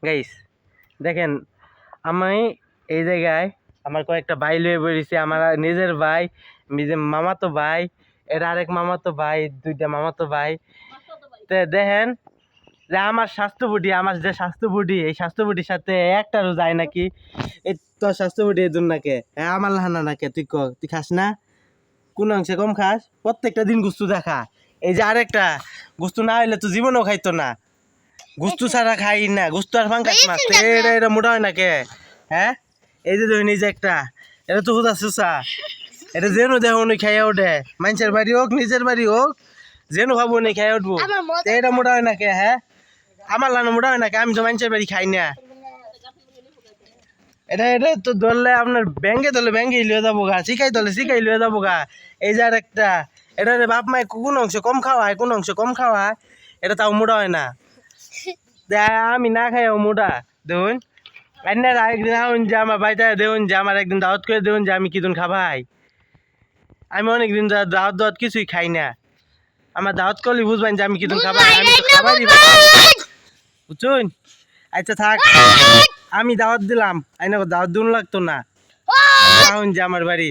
Guys দেখেন আমি এই জায়গায় আমার কয়েকটা ভাই লয়ে বেরিয়েছি, আমার নিজের ভাই, নিজের মামাতো ভাই, এর আরেক মামাতো ভাই, দুইটা মামাতো ভাই। তো দেখেন যে আমার স্বাস্থ্য বুটি, আমার যে স্বাস্থ্য বুটি, এই স্বাস্থ্য বুটির সাথে একটারও যায় নাকি? এই তোর স্বাস্থ্য বুটি এই নাকে, হ্যাঁ আমার লাহানা নাকে, তুই খাস না? কোন অংশে কম খাস? প্রত্যেকটা দিন গুস্তু দেখা। এই যে আরেকটা গুস্তু না হইলে তো জীবনেও খাইতো না, গুস্তু ছাড়া খাই না, গুস্তু আর ফাঙ্কাস মাছ এটা মোটা হয় না কে? হ্যাঁ এই যে ধরুন এই যে একটা, এটা তো হুদা সুসা, এটা যেন দেহ উনি খাইয়া ওঠে, মানুষের বাড়ি হোক নিজের বাড়ি হোক, যেন খাবো উনি খাইয়া উঠবো। এটা মোটা হয় না কে? হ্যাঁ আমার লানো মোটা হয় না কে? আমি তো মানুষের বাড়ি খাই না। এটা এটা তো ধরলে আপনার ব্যাঙ্গে ধরলে ব্যাঙ্গে লিয়ে যাবো গা, শিখাই ধরলে শিখাই লিয়ে যাবো গা। এই যে আর একটা, এটা বাপ মায় কোন অংশ কম খাওয়ায়, কোন অংশ কম খাওয়ায়, এটা তাও মোটা হয় না। আমি না খাইও মোটা দেখুন, একদিন আউন যে আমার বাড়িতে দেখুন যে আমার একদিন দাওয়াত করে দেখুন যে আমি কিদিন খাবাই। আমি অনেকদিন দাওয়াত দাওয়াত কিছুই খাই না, আমার দাওয়াত করলে বুঝবেন যে আমি কিদিন খাবাই, আমি তো খাবারই বুঝছুন। আচ্ছা থাক, আমি দাওয়াত দিলাম, আইনা দাওয়াত দিন লাগতো না, আউন যে আমার বাড়ি।